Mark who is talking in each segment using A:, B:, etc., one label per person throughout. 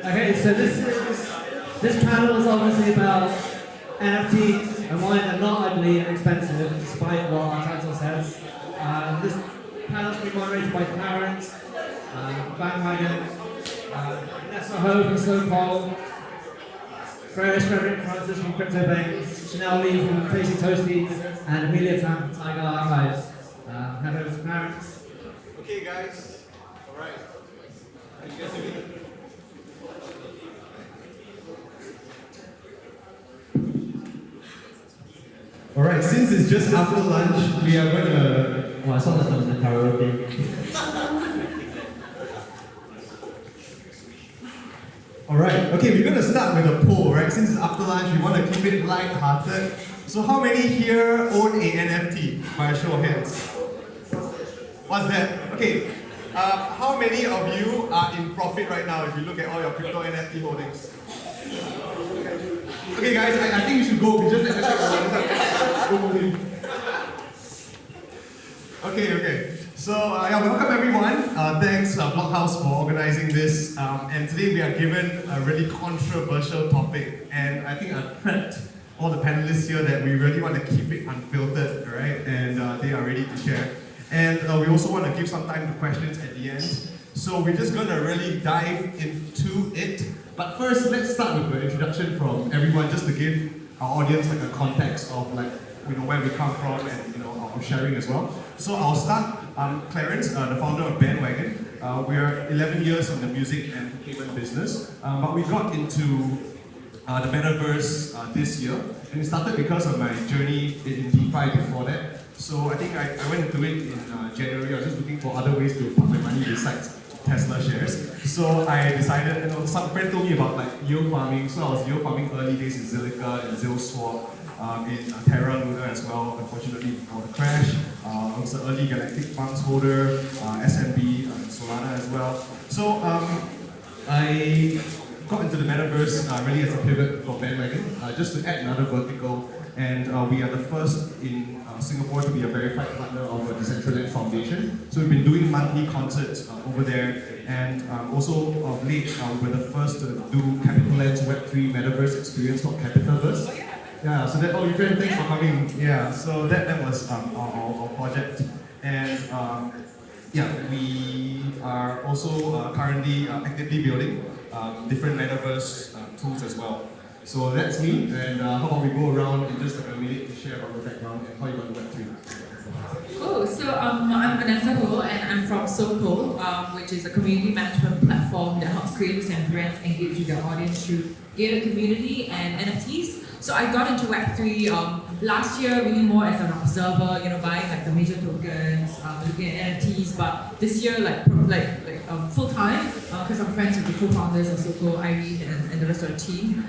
A: Okay, so this panel is obviously about NFTs and why they're not ugly and expensive, despite what our title says. This panel's been moderated by Clarence, Bandwagon, Nessa Hope and So Paul, Frederick Francis from CryptoBanks, Chanel Lee from Tasty Toasties, and Amelia Tam from Tiger Archives. Hand over to Clarence.
B: Okay, guys. All right. Can you guys hear me? Alright, since it's just after lunch, we are gonna...
A: Oh, I saw that on the karaoke.
B: Alright, okay, we're gonna start with a poll, right? Since it's after lunch, we want to keep it light-hearted. So how many here own a NFT? By a show of hands. What's that? Okay, how many of you are in profit right now if you look at all your crypto NFT holdings? Okay guys, I think you should go. We just let the Okay. So welcome everyone. Thanks Blockhaus for organizing this. And today we are given a really controversial topic. And I think I've prepped all the panelists here that we really want to keep it unfiltered, right? And they are ready to share. And we also want to give some time to questions at the end. So we're just going to really dive into it. But first, let's start with an introduction from everyone, just to give our audience like a context of where we come from and our sharing as well. So I'll start. Clarence, the founder of Bandwagon. We are 11 years in the music and entertainment business, but we got into the metaverse this year, and it started because of my journey in DeFi before that. So I think I went into it in January. I was just looking for other ways to put my money besides Tesla shares. So I decided, some friend told me about yield farming. So I was yield farming early days in Zilliqa and ZilSwap, in Terra Luna as well, unfortunately before the crash. I was an early Galactic Funds holder, SMB, Solana as well. So I got into the metaverse really as a pivot for Bandwagon, just to add another vertical. And we are the first in Singapore to be a verified partner of a Decentraland Foundation. So we've been doing monthly concerts over there, and also of late we were the first to do CapitaLand's Web3 metaverse experience called Capitaverse. Yeah, so that, thanks for coming. Yeah, so that was our project. And we are also currently actively building different metaverse tools as well. So that's me, and how about we go around in just a minute to share about your background and how you got to Web3.
C: Oh, so I'm Vanessa Ho, and I'm from SoCo, which is a community management platform that helps creators and brands engage with their audience through gated community and NFTs. So I got into Web3 last year really more as an observer, buying the major tokens, looking at NFTs. But this year, full time, because I'm friends with the co-founders of SoCo, Irene, and the rest of the team.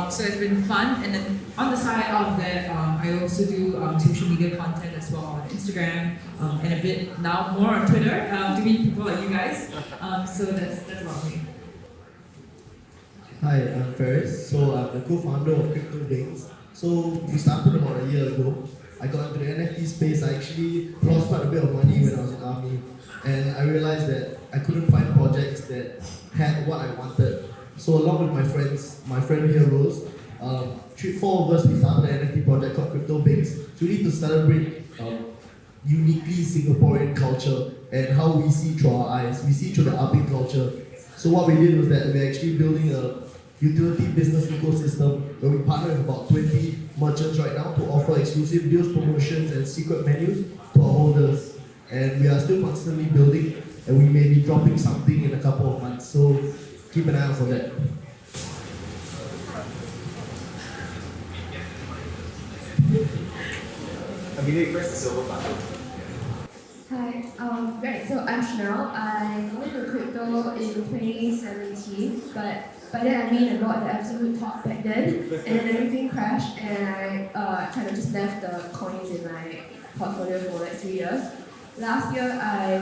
C: So it's been fun. And then on the side of that, I also do social media content as well on Instagram, and a bit now more on Twitter to meet people like you guys. So that's about me.
D: Hi, I'm Ferris. So I'm the co-founder of CryptoBanks. So we started about a year ago. I got into the NFT space. I actually lost quite a bit of money when I was in army, and I realized that I couldn't find projects that had what I wanted. So along with my friends, my friend here Rose, four of us, we started an NFT project called CryptoBanks. So we need to celebrate uniquely Singaporean culture and how we see through our eyes. We see through the army culture. So what we did was that we're actually building a utility business ecosystem where we partner with about 20 merchants right now to offer exclusive deals, promotions, and secret menus to our holders. And we are still constantly building, and we may be dropping something in a couple of months. So keep an eye out for that.
B: Amelia, press the silver button.
E: Hi, so I'm Chanel. I went to crypto in 2017, but by then I made a lot of the absolute top back then, and then everything crashed, and I kind of just left the coins in my portfolio for 3 years. Last year I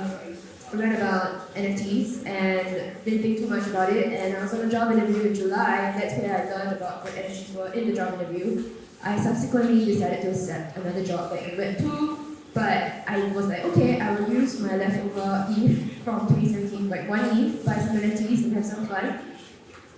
E: read about NFTs and didn't think too much about it, and I was on a job interview in July. That's where I learned about what NFTs were in the job interview. I subsequently decided to accept another job back in Web 2. But I was like, okay, I will use my leftover ETH from 2017, like one ETH, buy some NFTs and have some fun.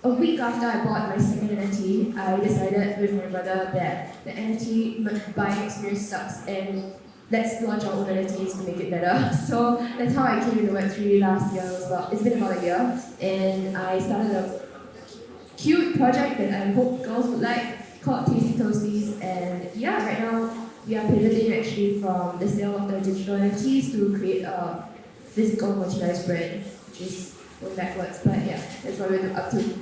E: a week after I bought my second NFT, I decided with my brother that the NFT buying experience sucks and let's launch our own NFTs to make it better. So that's how I came into Web3 last year. It's been about a year, and I started a cute project that I hope girls would like called Tasty Toasties. And yeah, right now we are pivoting actually from the sale of the digital NFTs to create a physical merchandise brand, which is going backwards. But yeah, that's what we're up to.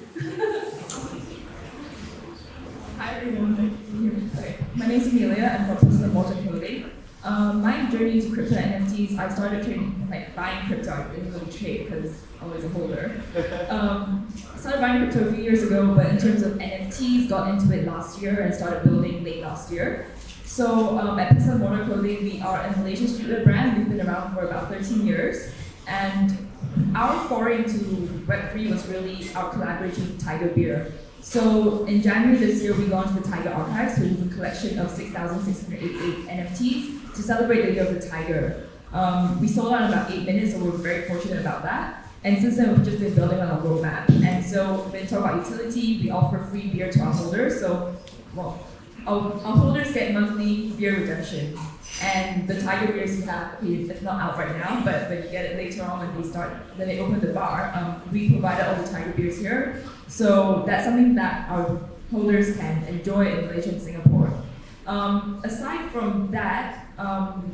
F: Hi everyone. Okay. My name is Amelia. I'm from Personal Motor Clothing. My journey to crypto NFTs, I started trading, buying crypto. I didn't really trade because I was a holder. I started buying crypto a few years ago, but in terms of NFTs, got into it last year and started building late last year. So at Personal Motor Clothing, we are a Malaysian streetwear brand. We've been around for about 13 years. And our foray into Web3 was really our collaboration with Tiger Beer. So in January this year, we launched the Tiger Archives, which is a collection of 6,688 NFTs to celebrate the year of the tiger. We sold out in about 8 minutes, so we're very fortunate about that. And since then, we've just been building on our roadmap. And so when we talk about utility, we offer free beer to our holders. So, well, our holders get monthly beer redemption. And the Tiger beers you have, it's not out right now, but when you get it later on when they open the bar, we provided all the Tiger beers here. So that's something that our holders can enjoy in Malaysia and Singapore. Aside from that,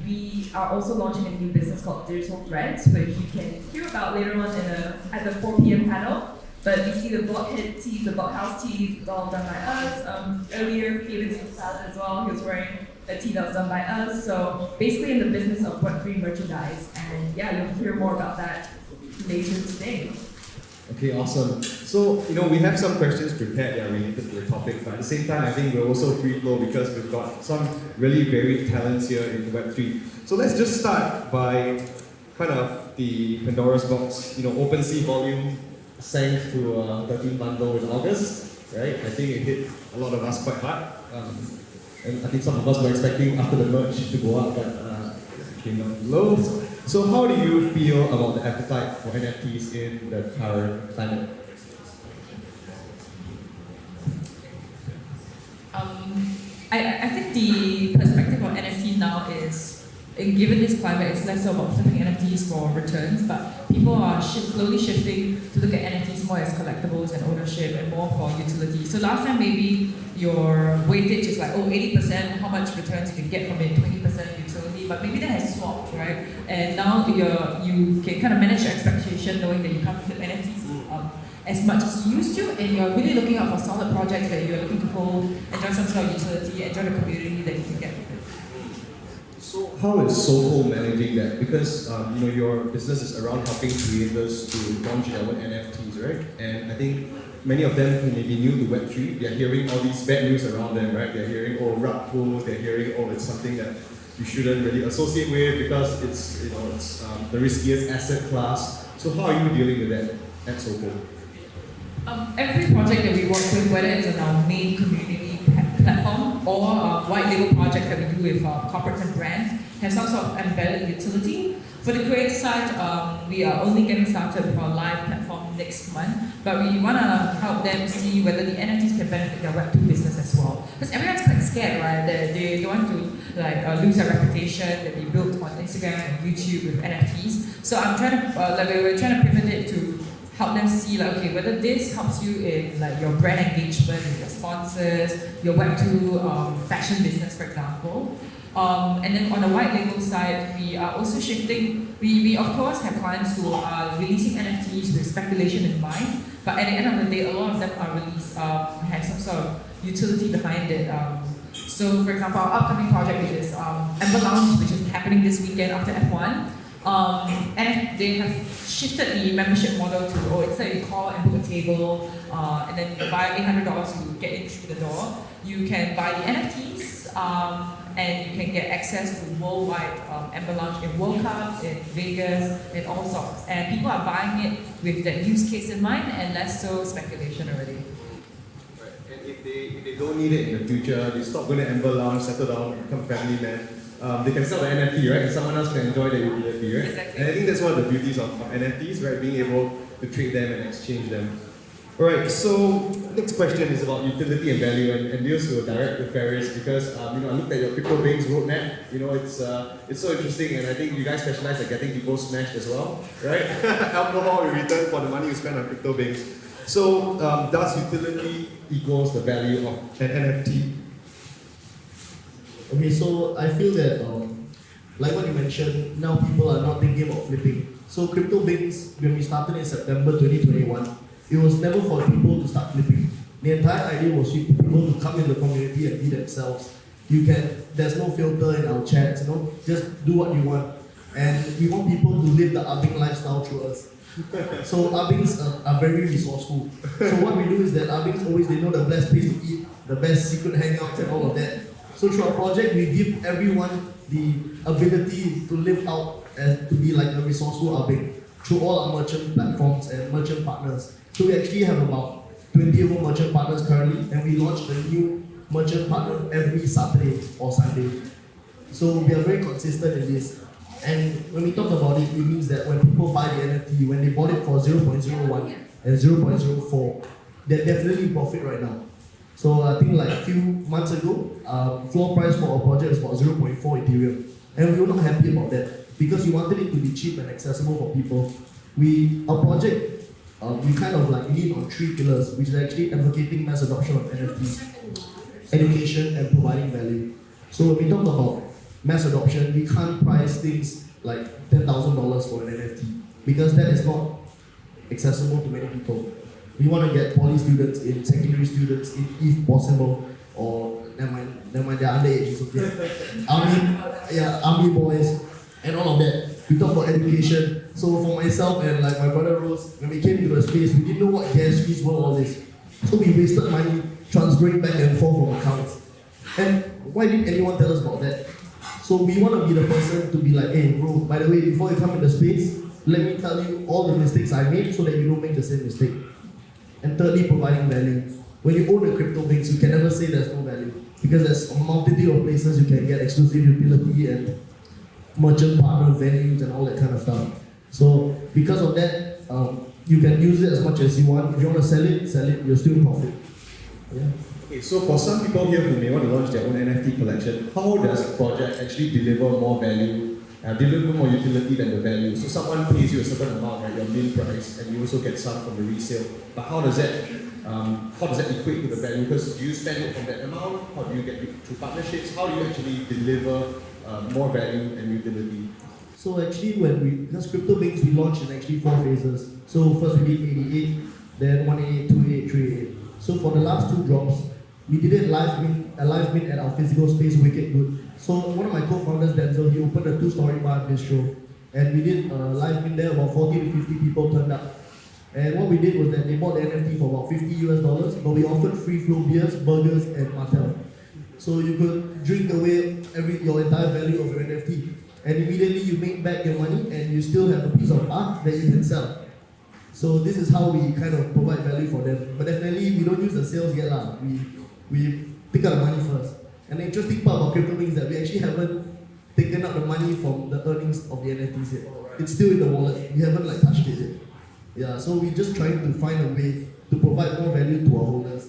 F: we are also launching a new business called Digital Threads, which you can hear about later on at the 4 p.m. panel. But you see the Blockhead tees, the Blockhaus tees, it's all done by us. Earlier, Felix was out as well. He was wearing a tee that was done by us. So basically in the business of Web3 merchandise. And yeah, you'll hear more about that later today.
G: Okay, awesome. So, we have some questions prepared that are related to the topic, but at the same time, I think we're also free flow because we've got some really varied talents here in Web3. So let's just start by kind of the Pandora's box, OpenSea volume sank to 13 bundle in August, right? I think it hit a lot of us quite hard. And I think some of us were expecting after the merge to go up, but it came down low. So how do you feel about the appetite for NFTs in the current climate?
C: I think the perspective of NFT now is, given this climate, it's less about flipping NFTs for returns, but people are slowly shifting to look at NFTs more as collectibles and ownership and more for utility. So last time maybe your weightage is 80%, how much returns you can get from it, 20% utility, but maybe that has swapped, right? And now you can kind of manage your expectation knowing that you can't flip NFTs as much as you used to, and you're really looking out for solid projects that you're looking to hold, enjoy some sort of utility, enjoy the community that you can get with it.
G: So how is Soho managing that? Because your business is around helping creators to launch their own NFTs, right? And I think many of them who may be new to Web3, they're hearing all these bad news around them, right? They're hearing, rug pulls, they're hearing, it's something that you shouldn't really associate with because it's the riskiest asset class. So how are you dealing with that at Soho?
C: Every project that we work with, whether it's on our main community platform or white label projects that we do with corporates and brands, have some sort of embedded utility. For the creator side, we are only getting started with our live platform next month, but we want to help them see whether the NFTs can benefit their Web2 business as well. Because everyone's quite scared, right? They don't want to lose their reputation that they built on Instagram and YouTube with NFTs. So I'm trying to, we're trying to pivot it to help them see whether this helps you in your brand engagement with your sponsors, your Web2 fashion business, for example. And then on the white label side, we are also shifting. We of course have clients who are releasing NFTs with speculation in mind, but at the end of the day, a lot of them are have some sort of utility behind it. So, for example, our upcoming project, which is Amber Lounge, which is happening this weekend after F1. And they have shifted the membership model to, instead you call and book a table, and then you buy $800 to get in through the door, you can buy the NFTs, and you can get access to worldwide Amber Lounge in World Cup, in Vegas, in all sorts. And people are buying it with that use case in mind and less so speculation already.
G: Right. And if they don't need it in the future, they stop going to Amber Lounge, settle down, become family man. They can sell the NFT, right? And someone else can enjoy the utility, right?
C: Exactly.
G: And I think that's one of the beauties of NFTs, right? Being able to trade them and exchange them. Alright, so next question is about utility and value, and deals to direct with Ferris because I looked at your crypto banks roadmap. It's so interesting, and I think you guys specialize at getting people smashed as well, right? Alcohol in return for the money you spend on crypto banks. So does utility equals the value of an NFT?
D: Okay, so I feel that like what you mentioned, now people are not thinking about flipping. So crypto banks, when we started in September 2021, it was never for people to start flipping. The entire idea was for people to come in the community and be themselves. There's no filter in our chats, just do what you want. And we want people to live the Abing lifestyle through us. So Abings are very resourceful. So what we do is that Abings always, they know the best place to eat, the best secret hangouts and all of that. So through our project, we give everyone the ability to live out and to be like a resourceful Abing through all our merchant platforms and merchant partners. So we actually have about 20 over merchant partners currently, and we launch a new merchant partner every Saturday or Sunday. So we are very consistent in this. And when we talk about it, it means that when people buy the NFT, when they bought it for 0.01 and 0.04, they're definitely in profit right now. So I think like a few months ago, floor price for our project is about 0.4 Ethereum. And we were not happy about that because we wanted it to be cheap and accessible for people. Our project, we kind of like lean on 3 pillars, which is actually advocating mass adoption of NFTs, education, and providing value. So when we talk about mass adoption, we can't price things like $10,000 for an NFT because that is not accessible to many people. We want to get poly students in, secondary students in, if possible, or never mind, they're underage, it's okay. Army boys, and all of that. We talk about education. So for myself and like my brother Rose, when we came into the space, we didn't know what gas fees were, all this. So we wasted money transferring back and forth from accounts. And why didn't anyone tell us about that? So we want to be the person to be like, hey bro, by the way, before you come in the space, let me tell you all the mistakes I made so that you don't make the same mistake. And thirdly, providing value. When you own a crypto banks, you can never say there's no value because there's a multitude of places you can get exclusive utility and merchant partner venues and all that kind of stuff. So because of that, you can use it as much as you want. If you want to sell it, you're still in profit. Yeah.
G: Okay, so for some people here who may want to launch their own NFT collection, how does a project actually deliver more value, deliver more utility than the value? So someone pays you a certain amount, right, your min price, and you also get some from the resale. But how does that equate to the value? Because do you spend it from that amount? How do you get it through partnerships? How do you actually deliver more value and utility?
D: So actually, because crypto banks, we launched in actually 4 phases. So first we did 88, then 188, 288, 388. So for the last 2 drops, we did a live mint at our physical space, Wicked Good. So one of my co-founders, Denzel, he opened a 2-story bar in bistro, and we did a live mint there. About 40 to 50 people turned up. And what we did was that they bought the NFT for about $50 US, but we offered free flow beers, burgers, and Martell. So you could drink away your entire value of your NFT. And immediately you make back your money and you still have a piece of art that you can sell. So this is how we kind of provide value for them. But definitely we don't use the sales yet. We pick up the money first. And the interesting part about crypto is that we actually haven't taken out the money from the earnings of the NFTs yet. It's still in the wallet. We haven't touched it yet. Yeah, so we're just trying to find a way to provide more value to our holders.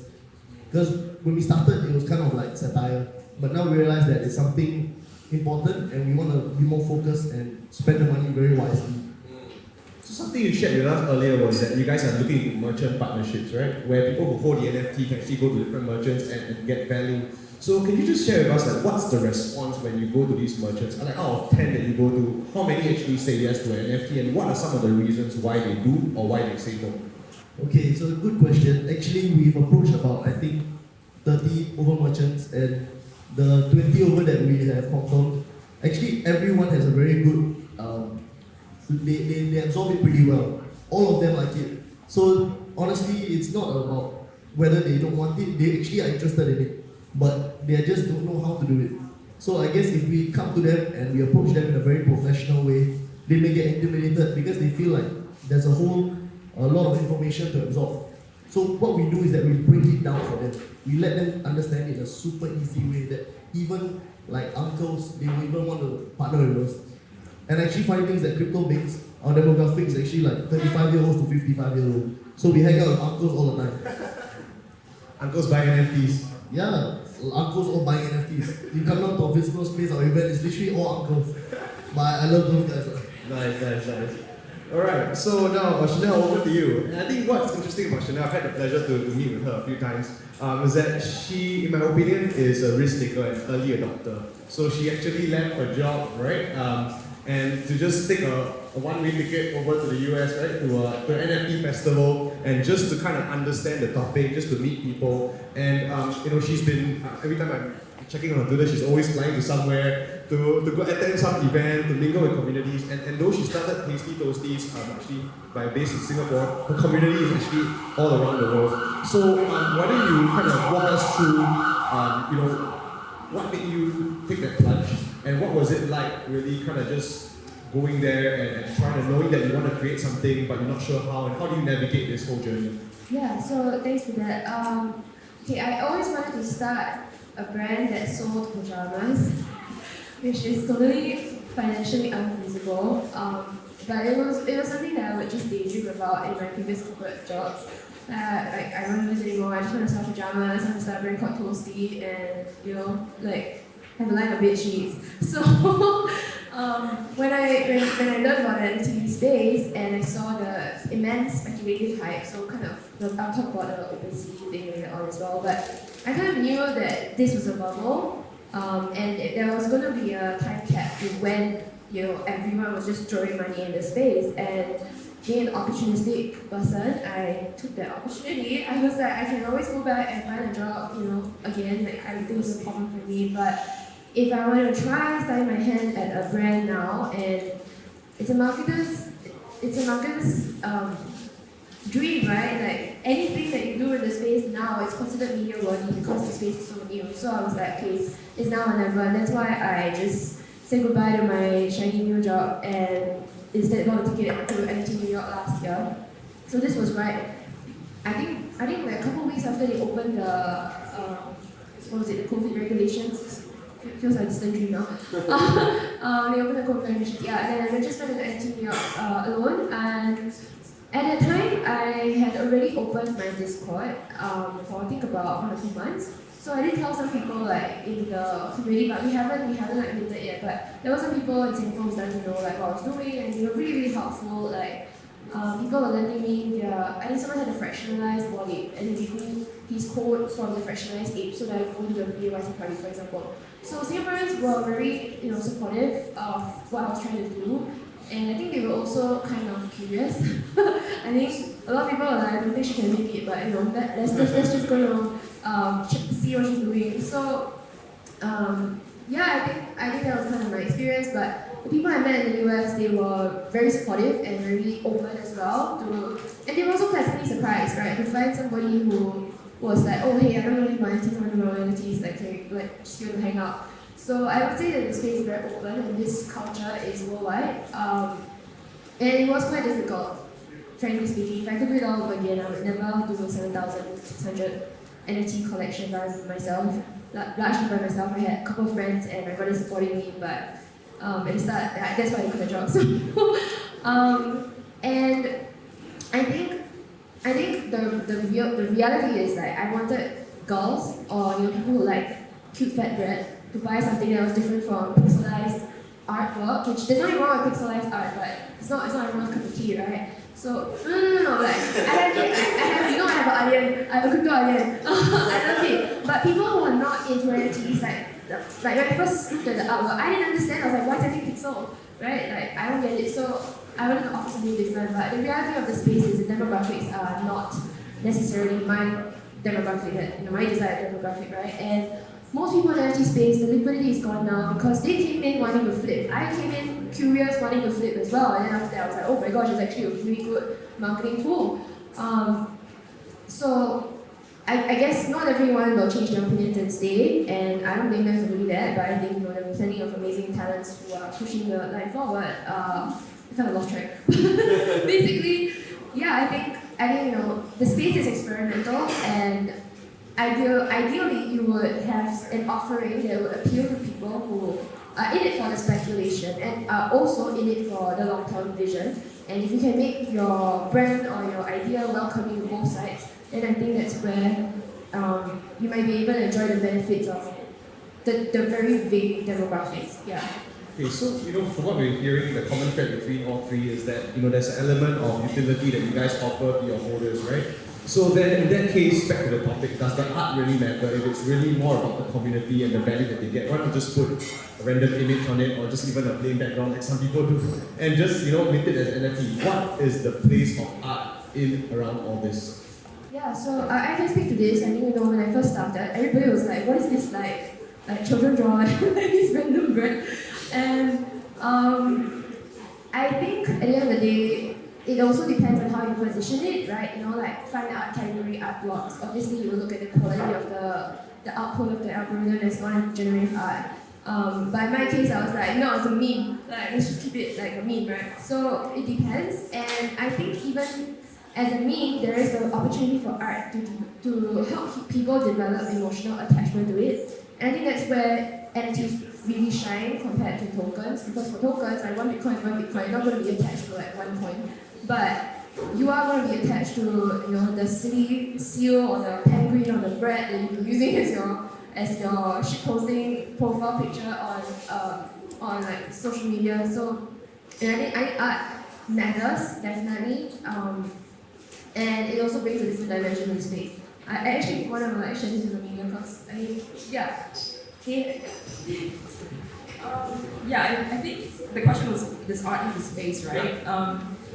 D: Because when we started, it was kind of like satire. But now we realize that it's something important and we want to be more focused and spend the money very wisely.
G: So something you shared with us earlier was that you guys are looking at merchant partnerships, right? Where people who hold the NFT can actually go to different merchants and get value. So can you just share with us what's the response when you go to these merchants? Out of 10 that you go to, how many actually say yes to an NFT, and what are some of the reasons why they do or why they say no?
D: Okay, so good question. Actually, we've approached about, I think, 30 over merchants, and the 20 over that we have confirmed, actually everyone has a very good, they absorb it pretty well. All of them like it. So honestly, it's not about whether they don't want it, they actually are interested in it, but they just don't know how to do it. So I guess if we come to them and we approach them in a very professional way, they may get intimidated because they feel like there's a lot of information to absorb. So what we do is that we break it down for them. We let them understand it in a super easy way that even like uncles, they will even want to partner with us. And actually funny thing is that crypto banks, our demographic is actually like 35-year-olds to 55-year-olds. So we hang out with uncles all the time.
G: Uncles buying NFTs.
D: Yeah, uncles all buying NFTs. You come down to a physical space or event, it's literally all uncles. But I love those guys.
G: Nice. Alright, so now Chanel, over to you. And I think what's interesting about Chanel, I've had the pleasure to meet with her a few times, is that she, in my opinion, is a risk taker and early adopter. So she actually left her job, right? And to just take a one-way ticket over to the US, right? To an NFT festival, and just to kind of understand the topic, just to meet people. And she's been, every time I'm checking on her Twitter, she's always flying to somewhere to go attend some event, to mingle with communities. And though she started Tasty Toasties actually based in Singapore, her community is actually all around the world. So why don't you kind of walk us through, what made you take that plunge, and what was it like really kind of just going there and trying to knowing that you want to create something but you're not sure how, and how do you navigate this whole journey?
E: Yeah, so thanks for that. I always wanted to start a brand that sold pajamas, which is totally financially unfeasible. But it was something that I would just daydream about in my previous corporate jobs. I don't do this anymore. I just want to sell pajamas. I want to start a brand called Toasty, and have a line of bed sheets. So when I learned about the NFT space and I saw the immense speculative hype, so I'll talk about the OpenSea thing later on as well. But I kind of knew that this was a bubble, and there was going to be a time cap to when everyone was just throwing money in the space. And being an opportunistic person, I took that opportunity. I was like, I can always go back and find a job, again. Like, I think it's a problem for me, but if I want to try starting my hand at a brand now, and it's a marketer's dream, right? Like anything that you do in the space now is considered media worthy because the space is so new. So I was like, okay, it's now or never, and that's why I just said goodbye to my shiny new job and instead bought a ticket to NFT New York last year. So this was right. I think like a couple of weeks after they opened the the COVID regulations. It feels like a distant dream now. They opened the COVID regulations, and then I just went to NFT New York alone. And at that time, I had already opened my Discord for I think about 1 or 2 months. So I did tell some people like in the community, but we haven't like minted yet. But there were some people in Singapore who started to know like what I was doing, and they were really, really helpful. Like people were lending me I think someone had a fractionalized wallet, and they gave me his code from the fractionalized ape so that I could go to the BYC party, for example. So Singaporeans were very supportive of what I was trying to do. And I think they were also kind of curious. I think a lot of people are like, I don't think she can make it, but let's just go see what she's doing. So I think that was kind of my experience. But the people I met in the US, they were very supportive and very open as well. And they were also pleasantly surprised, right? To find somebody who was like, oh hey, I don't really mind taking my royalties, like just here to hang out. So I would say that the space is very open and this culture is worldwide. And it was quite difficult, frankly speaking. If I could do it all over again, I would never do a 7,600 NFT collection by myself. Largely by myself. I had a couple of friends and my brother supporting me, but at the start, that's why I quit the job. So, and I think the reality is like I wanted girls or people who like cute fat bread to buy something that was different from pixelized artwork, which there's nothing wrong with pixelized art, but it's not everyone's cup of tea, right? So no, like I have an onion, I have a crypto onion. I love it. But people who are not into NFTs, like when I first looked at the artwork, I didn't understand. I was like, why is everything pixel? Right? Like I don't get it. So I wanted to offer something different, but the reality of the space is the demographics are not necessarily my demographic, my desired demographic, right? And most people in the NFT space, the liquidity is gone now because they came in wanting to flip. I came in curious, wanting to flip as well, and then after that I was like, oh my gosh, it's actually a really good marketing tool. So I guess not everyone will change their opinions and stay, and I don't blame them for doing that, but I think there are plenty of amazing talents who are pushing the line forward. I kind of lost track. Basically, yeah, I think the space is experimental, and ideally you would have an offering that would appeal to people who are in it for the speculation and are also in it for the long-term vision. And if you can make your brand or your idea welcoming to both sides, then I think that's where you might be able to enjoy the benefits of the very vague demographics. Yeah.
G: Okay, so from what we're hearing, the common thread between all three is that there's an element of utility that you guys offer to your holders, right? So then, in that case, back to the topic: does the art really matter? If it's really more about the community and the value that they get, why not just put a random image on it, or just even a plain background like some people do, and just mint it as NFT? What is the place of art in around all this?
E: Yeah, so I can speak to this. I think when I first started, everybody was like, "What is this like children draw like this random bird?" And I think at the end of the day, it also depends on how you position it, right? Like fine art category, art blocks. Obviously, you will look at the quality of the output of the algorithm that's going to generate art. But in my case, I was like, no, it's a meme. Like, let's just keep it like a meme, right? So it depends, and I think even as a meme, there is the opportunity for art to help people develop emotional attachment to it. And I think that's where NFTs really shine compared to tokens, because for tokens, like one Bitcoin is one Bitcoin, you're not going to be attached to like one coin, but you are going to be attached to the city seal or the penguin or the bread that you're using as your shitposting profile picture on like social media. So I think art matters definitely, and it also brings a different dimension to the space. I actually want to share this with the media because
F: I think the question was, this art is a space, right?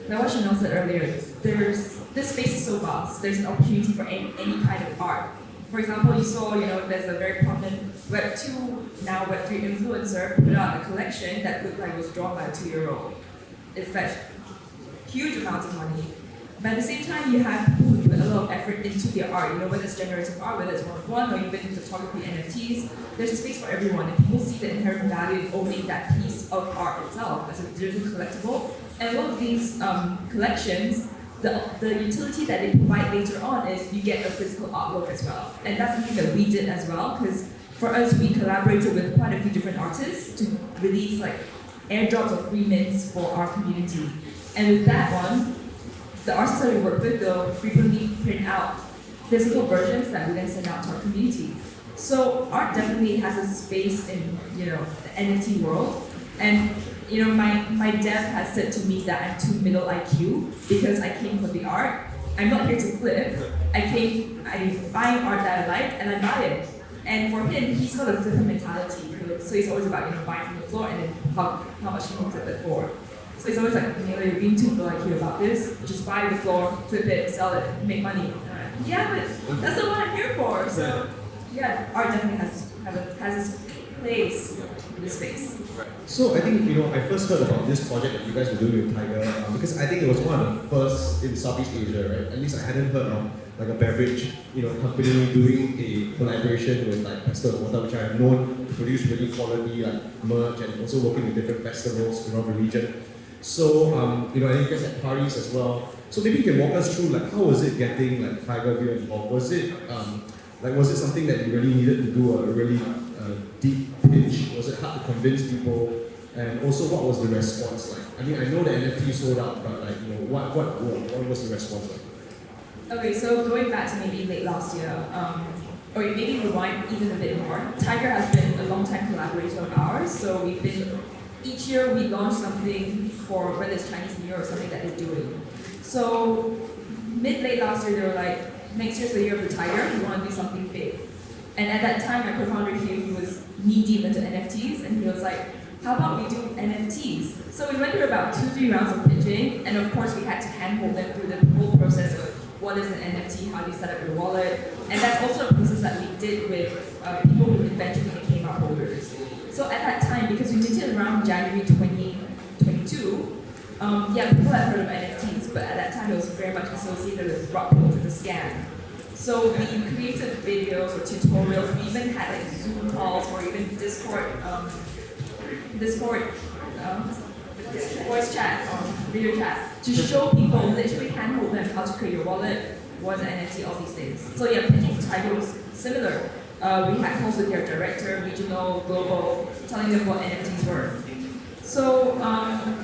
F: Like what Chanel said earlier, this space is so vast. There's an opportunity for any kind of art. For example, you saw, there's a very prominent Web2, now Web3 influencer put out a collection that looked like it was drawn by a 2-year-old. It fetched huge amounts of money. But at the same time, you have people who put a lot of effort into their art, whether it's generative art, whether it's one-on-one, or even photography, NFTs. There's a space for everyone, and people see the inherent value in owning that piece of art itself as a digital collectible. And a lot of these collections, the utility that they provide later on is you get a physical artwork as well. And that's something that we did as well, because for us, we collaborated with quite a few different artists to release like airdrops of free mints for our community. And with that one, the artists that we work with, they'll frequently print out physical versions that we then send out to our community. So art definitely has a space in the NFT world. And my dev has said to me that I'm too middle IQ because I came for the art. I'm not here to flip. I'm buying art that I like and I buy it. And for him, he's got a flipper mentality. So he's always about buying from the floor and then how much he can flip it for. So he's always like, you're being too like about this. Just buy the floor, flip it, sell it, make money. Yeah, but that's not what I'm here for. So yeah, art definitely has its place in this space.
G: So I think I first heard about this project that you guys were doing with Tiger because I think it was one of the first in Southeast Asia, right? At least I hadn't heard of like a beverage company doing a collaboration with like Pastel Water, which I have known to produce really quality like merch and also working with different festivals around the region. So I think you guys had parties as well. So maybe you can walk us through like how was it getting like Tiger Beer involved? Was it something that you really needed to do a really deep pitch? Was it hard to convince people? And also, what was the response like? I mean, I know the NFT sold out, but like what was the response like?
F: Okay, so going back to maybe late last year, or maybe rewind even a bit more. Tiger has been a long-time collaborator of ours, so each year we launch something for whether it's Chinese New Year or something that they're doing. So late last year, they were like, next year's the year of the tiger, we want to do something big. And at that time, my co-founder Hugh, he was knee-deep into NFTs, and he was like, how about we do NFTs? So we went through about 2-3 rounds of pitching, and of course we had to handhold them through the whole process of what is an NFT, how do you set up your wallet, and that's also a process that we did with people who eventually became our holders. So at that time, because we minted around January 2022, people had heard of NFTs, but at that time it was very much associated with Blockhaus as a scam. So we created videos or tutorials, we even had like Zoom calls or even Discord voice chat or video chat to show people, literally handhold them how to create your wallet, what's an NFT, all these things. So yeah, pitching to Tiger was similar. We had calls with their director, regional, global, telling them what NFTs were. So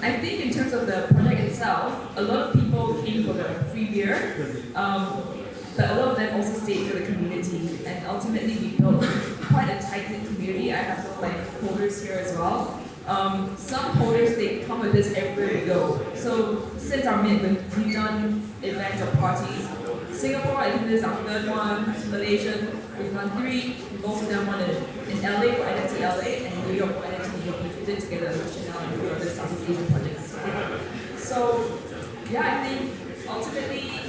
F: I think in terms of the project itself, a lot of people came for the free beer, but a lot of them also stayed for the community, and ultimately we built quite a tight-knit community. I have some holders here as well. Some holders, they come with us everywhere we go. So since our mint, we've done events or parties. Singapore, I think this is our third one. Malaysia, we've done 3. We've also done one in LA for NFT LA and New York for NFT New York, which we did together with Chanel and a few other Southeast Asian projects. So yeah, I think ultimately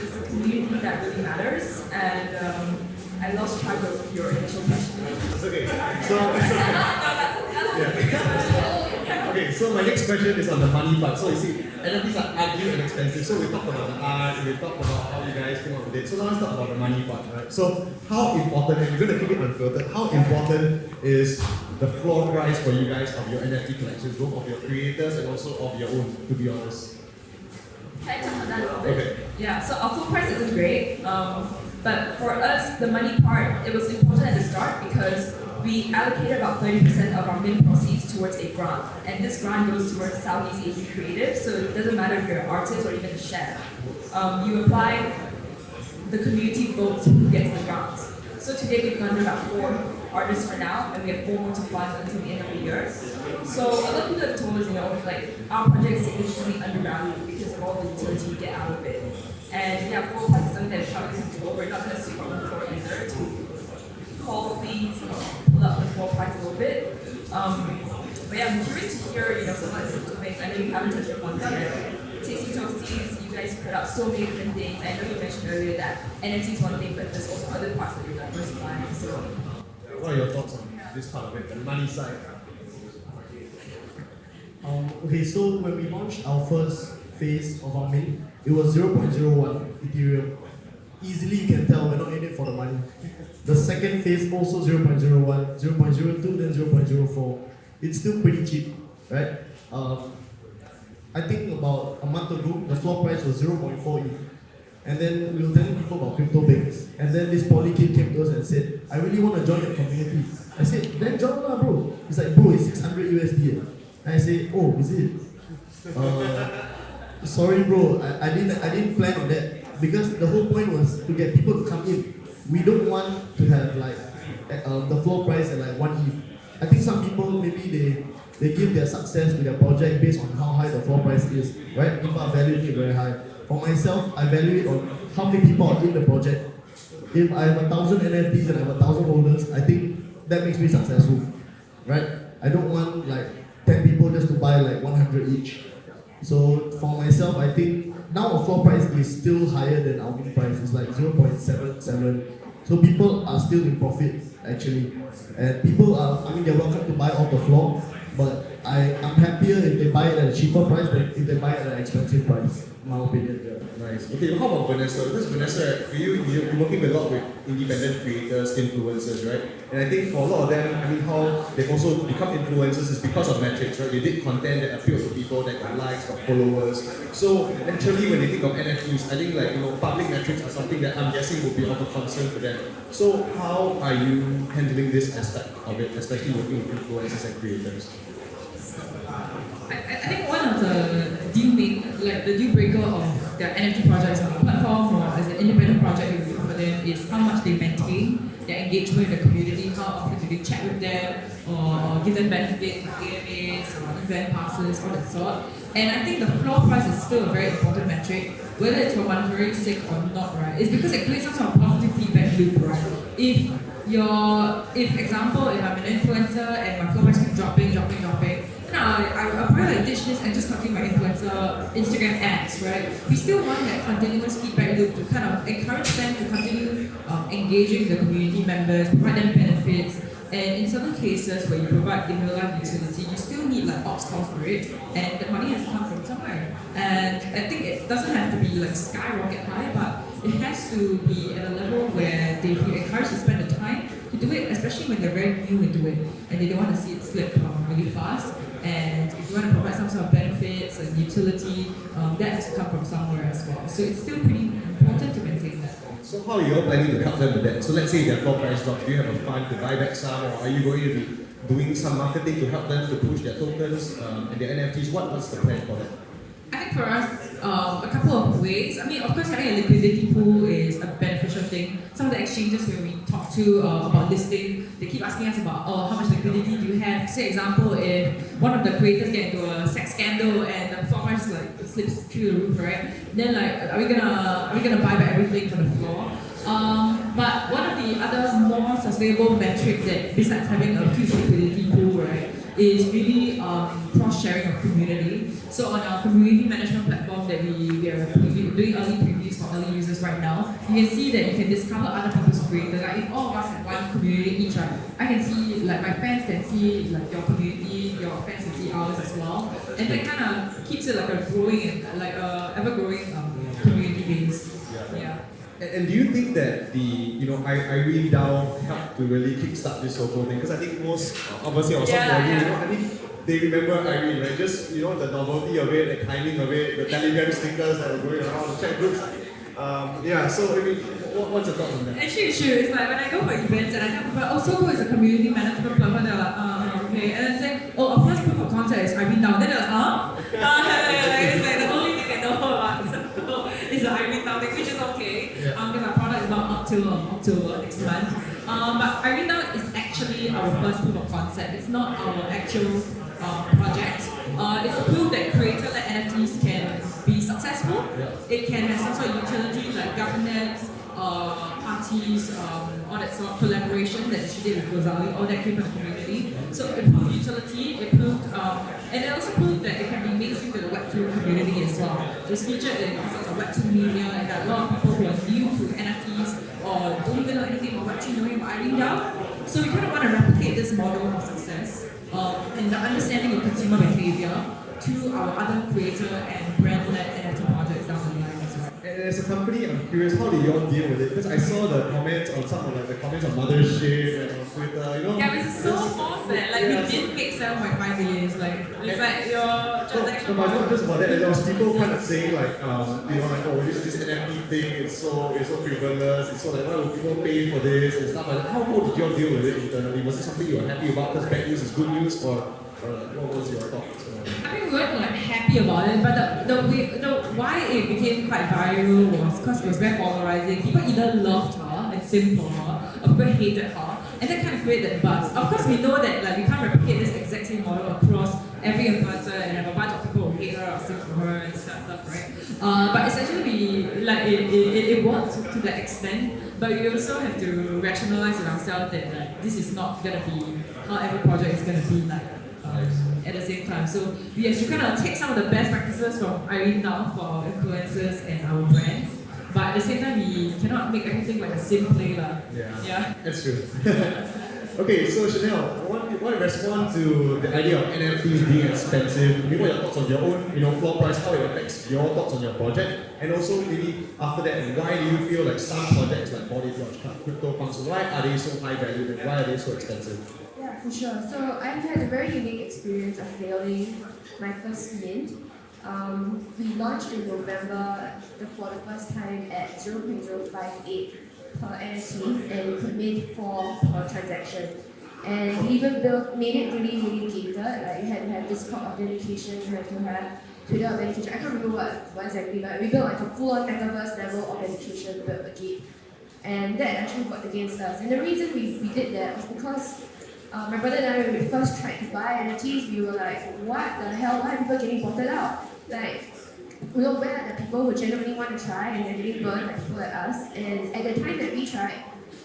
F: it's the community that really matters, and I lost track of your initial question.
G: It's okay. Okay, so my next question is on the money part. So you see, NFTs are ugly and expensive. So we talked about the art, we talked about how you guys came up with it. So now let's talk about the money part, right? So how important, and we're going to keep it unfiltered, how important is the floor price for you guys of your NFT collections, both of your creators and also of your own, to be honest?
F: Can I touch on that a little bit?
G: Okay.
F: Yeah, so our full price isn't great, but for us, the money part, it was important at the start because we allocated about 30% of our mint proceeds towards a grant, and this grant goes towards Southeast Asian creatives, so it doesn't matter if you're an artist or even a chef. You apply, the community votes who gets the grants. So today we've gone to about 4 artists for now, and we have 4 more to fund until the end of the year. So a lot of people have told us, our project is significantly undervalued because of all the utility you get out of it. And yeah, floor price is something that is probably comfortable. We're not going to sweep on the floor either to call fees, pull up the floor price a little bit. But yeah, I'm curious to hear, some of the things. I know you haven't touched upon that yet. Tasty Toasties, you guys put out so many different things. I know you mentioned earlier that NFT is one thing, but there's also other parts that you're diversifying. So,
G: what are your thoughts on this part of it, the money side?
D: Okay, so when we launched our first phase of our mint, it was 0.01 Ethereum. Easily you can tell we're not in it for the money. The second phase also 0.01, 0.02, then 0.04. It's still pretty cheap, right? I think about a month ago, the floor price was 0.4 ETH. And then we were telling people about crypto banks. And then this poly kid came to us and said, I really want to join your community. I said, then join lah, bro. He's like, bro, it's 600 USD. And I say, oh, is it? Sorry, bro, I didn't plan on that. Because the whole point was to get people to come in. We don't want to have the floor price at 1 ETH. I think some people, maybe they give their success to their project based on how high the floor price is, right? People are valuing it very high. For myself, I value it on how many people are in the project. If I have 1,000 NFTs and I have 1,000 holders, I think that makes me successful, right? I don't want 10 people just to buy 100 each. So for myself, I think now our floor price is still higher than our min price. It's 0.77. So people are still in profit actually. And people are, they're welcome to buy off the floor, but I'm happier if they buy it at a cheaper price than if they buy it at an expensive price, in my opinion. Yeah.
G: Nice. Okay, well, how about Vanessa? Because Vanessa, for you, you're working a lot with independent creators, influencers, right? And I think for a lot of them, how they've also become influencers is because of metrics, right? They did content that appeals to people, that got likes, got followers. So naturally, when they think of NFTs, I think public metrics are something that I'm guessing will be of a concern for them. So how are you handling this aspect of it, especially working with influencers and creators?
C: I think one of the deal breaker of their NFT projects on the platform or as an independent project we do for them is how much they maintain their engagement in the community, how often do they chat with them or give them benefits like AMAs or event passes, all that sort. And I think the floor price is still a very important metric, whether it's for monetary sake or not, right? It's because it creates some sort of positive feedback loop, right? If I'm an influencer and my floor price keeps dropping, I probably ditch this and just continue my influencer Instagram ads, right? We still want that continuous feedback loop to kind of encourage them to continue engaging the community members, provide them benefits, and in certain cases where you provide in real life utility, you still need ops costs for it, and the money has to come from somewhere. And I think it doesn't have to be skyrocket high, but it has to be at a level where they feel encouraged to spend the time to do it, especially when they're very new into it and they don't want to see it slip really fast. And if you want to provide some sort of benefits and utility, that has to come from somewhere as well. So it's still pretty important to maintain that.
G: So So how are you all planning to help them with that? So let's say their floor price drops, do you have a fund to buy back some, or are you going to be doing some marketing to help them to push their tokens and their NFTs? What's the plan for that?
C: I think for us, a couple of ways. I mean, of course, having a liquidity pool is a beneficial thing. Some of the exchanges where we talk to about listing, they keep asking us about, oh, how much liquidity do you have? Say, example, if one of the creators get into a sex scandal and the floor price like slips through the roof, right? Then like, are we gonna buy back everything for the floor? But one of the other more sustainable metric that, besides having a huge liquidity pool, right, is really cross-sharing of community. So on our community management platform that we are doing early previews for early users right now, you can see that you can discover other people's creators. Like if all of us have one community each, right, I can see, like my fans can see like your community, your fans can see ours as well. And that kind of keeps it like a growing and like a ever-growing community base. Yeah.
G: And do you think that the Irene DAO helped to really kickstart this whole thing? Because I think most obviously or some I think they remember Irene, right? Just the novelty of it, the timing of it, the Telegram stickers that were going around the chat groups. So I mean, what's your thoughts on that?
C: Actually, it's true. It's like when I go for events and I tell people, oh, Soko is a community management platform, they're like, okay. And then say, oh, our first proof of concept is Irene DAO. Then they're like, huh? It's like the only thing they know about Soko is the Irene DAO thing, which is okay. Because our product is not up till October next month. But Irene DAO is actually our first proof of concept. It's not our actual project. It's a proof that creator-led NFTs can be successful. It can have some sort of utility like governance, parties, all that sort of collaboration that she did with Gozali, all that came from the community. So it proved utility, it proved, and it also proved that it can be mainstream to the Web2 community as well. It was featured in all sorts of Web2 media, and there are a lot of people who are new to NFTs or don't even know anything about Web2 knowing about Irene DAO. So we kind of want to replicate this model of success and the understanding of consumer behavior to our other creator and brand-led NFT projects down the line as well.
G: And as a company, I'm curious, how do you all deal with it? Because I saw the comments on some of the comments on Mothership and on Twitter,
C: Yeah, it was so false that we did make 7.5 million. It's like your transaction.
G: No, but not just about that. There was people kind of saying like, oh, this NFT thing is so frivolous. It's so like, why would people pay for this and stuff like that? How did you all deal with it internally? Was it something you were happy about? Because bad news is good news, or what was your thoughts?
C: I mean, we weren't happy about it, but the why it became quite viral was because it was very polarizing. People either loved her and simmed for her, or people hated her, and that kind of created buzz. Of course, we know that we can't replicate this exact same model across every influencer and have a bunch of people who hate her or sim for her and stuff, right? But essentially, it worked to that extent. But we also have to rationalize it ourselves that this is not gonna be how every project is gonna be at the same time. So we have to kind of take some of the best practices from Irene DAO for our influencers and our brands. But at the same time, we cannot make everything like a sim play. Yeah.
G: That's true. Okay, so Chanel, what respond to the idea of NFTs being expensive? Maybe what are your thoughts on your own floor price, how it affects your thoughts on your project? And also maybe after that, why do you feel like some projects like Body George, CryptoPunks, why are they so high value and why are they so expensive?
E: Yeah, for sure. So I've had a very unique experience of failing my first mint. We launched in November for the first time at 0.058 per NFT and we could make 4 per transaction. And we even made it really, really gated. Like you had to have Discord authentication, you had to have Twitter authentication. I can't remember what exactly, but we built a full-on metaverse level authentication, built a gate. And that actually worked against us. And the reason we did that was because my brother and I, when we first tried to buy NFTs, we were like, what the hell? Why are people getting botted out? Where are the people who genuinely want to try and they're getting burned like people like us? And at the time that we tried,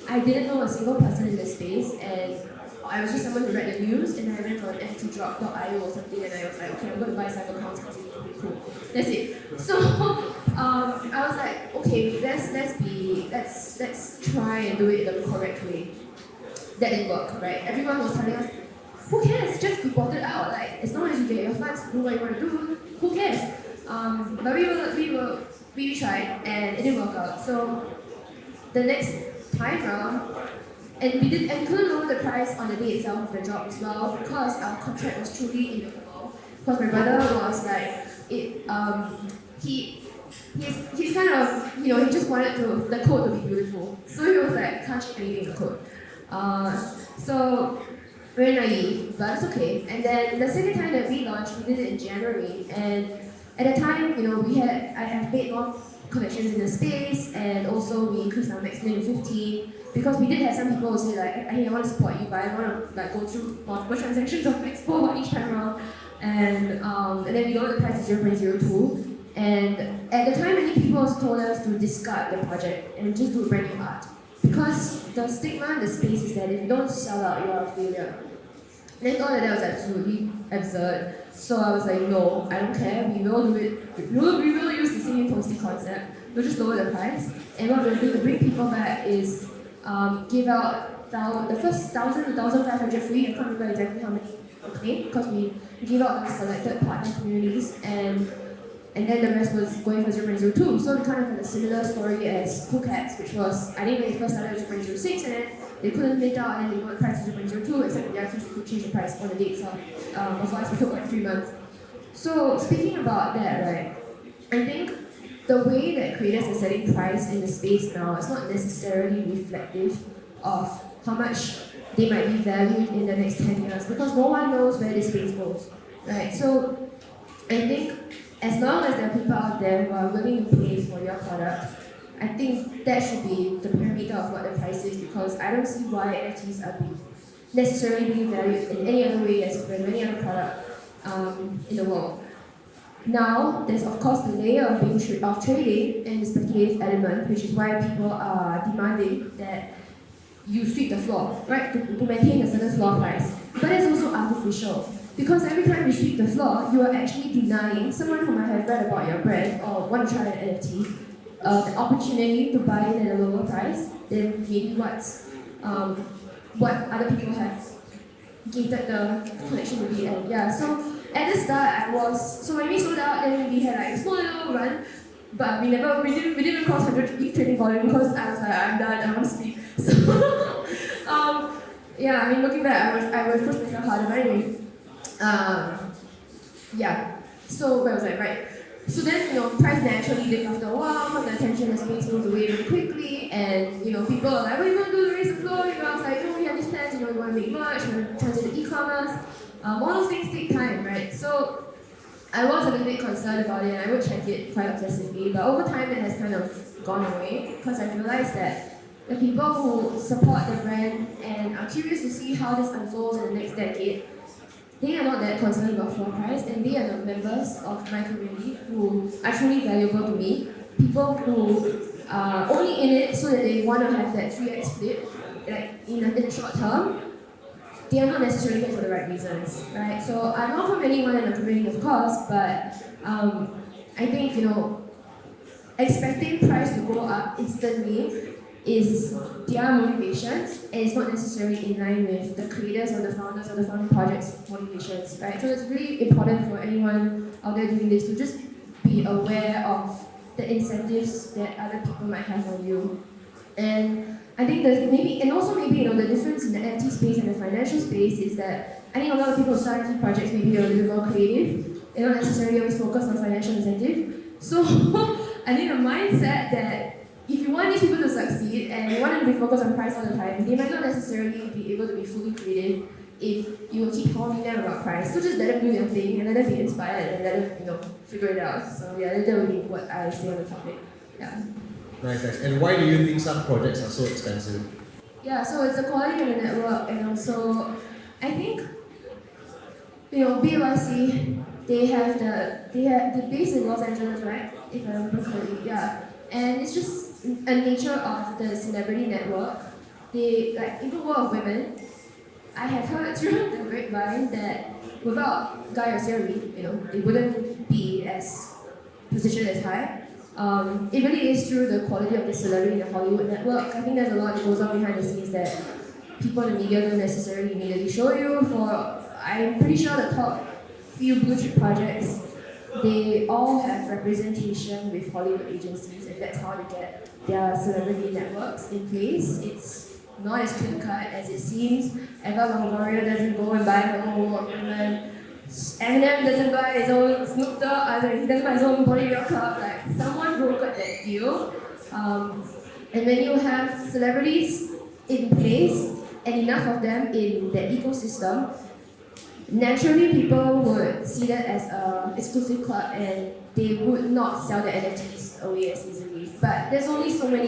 E: I didn't know a single person in this space, and I was just someone who read the news, and I went on nftdrop.io or something, and I was like, okay, I'm going to buy cybercounts because it's pretty cool. That's it. So I was like, okay, let's try and do it the correct way. That didn't work, right? Everyone was telling us, who cares? Just be botted out. As long as you get your funds, do what you want to do. Who cares? But we tried and it didn't work out. So the next time round, and we couldn't lower the price on the day itself of the drop as well because our contract was truly immutable. Because my brother was like, he's kind of, you know, he just wanted the code to be beautiful. So he was like touch anything in the code. So very naive, but it's okay. And then the second time that we launched, we did it in January. And at the time, you know, I have made more connections in the space, and also we increased our max limit to 15 because we did have some people who say like, hey, I want to support you, but I want to like go through multiple transactions of max 4 each time around. And then we lowered the price to 0.02. And at the time, many people also told us to discard the project and just do brand new art. Because the stigma in the space is that if you don't sell out, you are a failure. And I thought that was absolutely absurd. So I was like, no, I don't care. We will do it. We will use the same posting concept. We'll just lower the price. And what we'll do to bring people back is give out the first 1,000 to 1,500 free. I can't remember exactly how many we claimed because we give out those selected partner communities, and then the rest was going for 0.02. So we kind of had a similar story as Blockhead, which was, I think when they first started at 0.06, and then they couldn't make out, and then they got the price to 0.02, except the artists could change the price on the date itself. As long as it took like 3 months. So speaking about that, right, I think the way that creators are setting price in the space now is not necessarily reflective of how much they might be valued in the next 10 years, because no one knows where this space goes, right? So I think as long as there are people out there who are willing to pay for your product, I think that should be the parameter of what the price is, because I don't see why NFTs are necessarily being valued in any other way as for any other product in the world. Now, there's of course the layer of trading and the speculative element, which is why people are demanding that you sweep the floor, right, to maintain a certain floor price. But it's also artificial, because every time you sweep the floor, you are actually denying someone who might have read about your brand or want to try an NFT the opportunity to buy in at a lower price than maybe what other people have gated the collection to be at. Yeah, so at the start so when we sold out, then we had like a small little run, but we didn't cross 100 ETH trading volume because I was like, I'm done, I want to sleep. So yeah, I mean, looking back, I would push myself harder, but anyway. Yeah, so where was I? Right. So then, you know, price naturally dipped after a while because the attention in the space moved away really quickly, and you know, people are like, what are you going to do to raise the floor? You know, I was like, no, we have these plans, you know, we want to make merch, we want to transit to e-commerce. All those things take time, right? So I was a little bit concerned about it, and I would check it quite obsessively, but over time it has kind of gone away because I realized that the people who support the brand and are curious to see how this unfolds in the next decade, they are not that concerned about floor price, and they are the members of my community who are truly valuable to me. People who are only in it so that they want to have that 3x flip, like in the short term. They are not necessarily here for the right reasons, right? So I'm not from anyone in the community, of course, but I think, you know, expecting price to go up instantly is their motivations, and it's not necessarily in line with the creators or the founders or the founding project's motivations, right? So it's really important for anyone out there doing this to just be aware of the incentives that other people might have on you. And I think there's maybe, you know, the difference in the NFT space and the financial space is that I think a lot of people start new projects, maybe they're a little more creative, they're not necessarily always focused on financial incentive. So I think a mindset that if you want these people to succeed and you want them to be focused on price all the time, they might not necessarily be able to be fully creative if you keep holding them about price. So just let them do their thing and let them be inspired and let them, you know, figure it out. So yeah, that would be what I say on the topic. Yeah.
D: Nice. And why do you think some projects are so expensive?
E: Yeah, so it's the quality of the network, and also I think, you know, BYC, they have the base in Los Angeles, right? If I remember correctly, yeah. And it's just a nature of the celebrity network. They, like, in the world of women, I have heard through the grapevine that without Guy or Siri, you know, they wouldn't be as positioned as high. It really is through the quality of the celebrity in the Hollywood network. I think there's a lot that goes on behind the scenes that people in the media don't necessarily immediately show you. I'm pretty sure the top few blue chip projects, they all have representation with Hollywood agencies, and that's how they get their celebrity networks in place. It's not as clear cut as it seems. Eva Longoria doesn't go and buy her own equipment. Eminem doesn't buy his own Snoop Dogg, he doesn't buy his own bodybuilder club. Like someone brokered that deal. And when you have celebrities in place and enough of them in the ecosystem, naturally people would see that as an exclusive club and they would not sell the NFTs away as easily. But there's only so many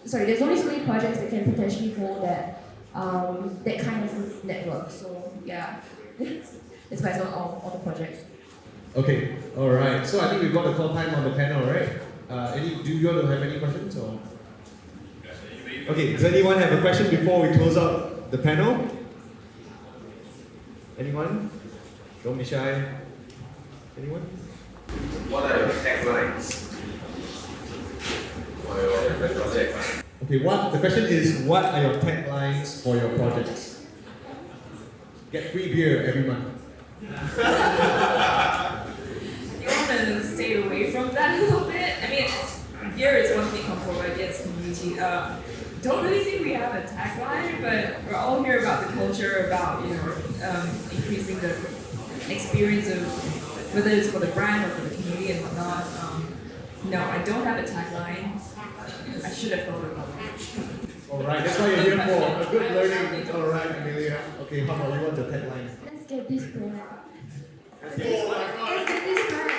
E: there's only so many projects that can potentially hold that kind of network. So yeah, that's why it's not all the projects.
G: Okay, alright. So I think we've got the call time on the panel, right? Do you want to have any questions or? Okay, does anyone have a question before we close out the panel? Anyone? Don't be shy. Anyone?
H: What are your taglines for your project?
G: Okay, the question is, what are your taglines for your projects? Get free beer every month.
C: You want to stay away from that a little bit? I mean, here is one thing come forward against community. Don't really think we have a tagline, but we're all here about the culture, about increasing the experience of whether it's for the brand or for the community and whatnot. No, I don't have a tagline. I should have thought about it.
G: Alright, that's why you're here for. A good learning. Alright, Amelia. Okay, how about you want the tagline?
E: Let's get this brand. Let's get this brand.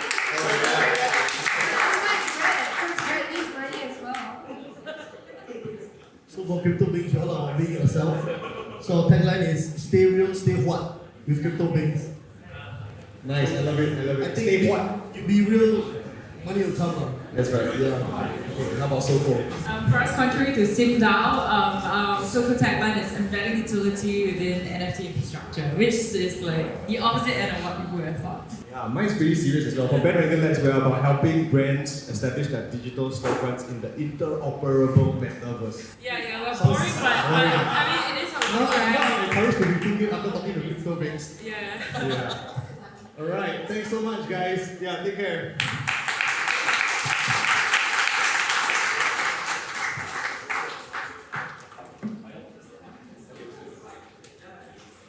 E: Let's this money as well.
D: So for crypto beings, you all are being yourself. So our tagline is stay real, stay what with crypto beings.
G: Nice, I love it, I love it.
D: I think
G: Stay what?
D: You be real, money will come.
G: That's right.
D: Yeah.
G: Okay, how about Soko?
C: For us, contrary to SimDAO, our Soko tagline is embedding utility within NFT infrastructure, which is like the opposite end of what people would have thought.
G: Yeah, mine's pretty serious as well. For Bandwagon Labs, we're about helping brands establish their digital storefronts in the interoperable metaverse.
C: Yeah, we're boring, but I mean, it is our
D: No, I'm
C: right?
D: not encouraged to rethink it after talking to crypto beings.
C: Yeah.
G: Yeah. Alright, thanks so much, guys. Yeah, take care.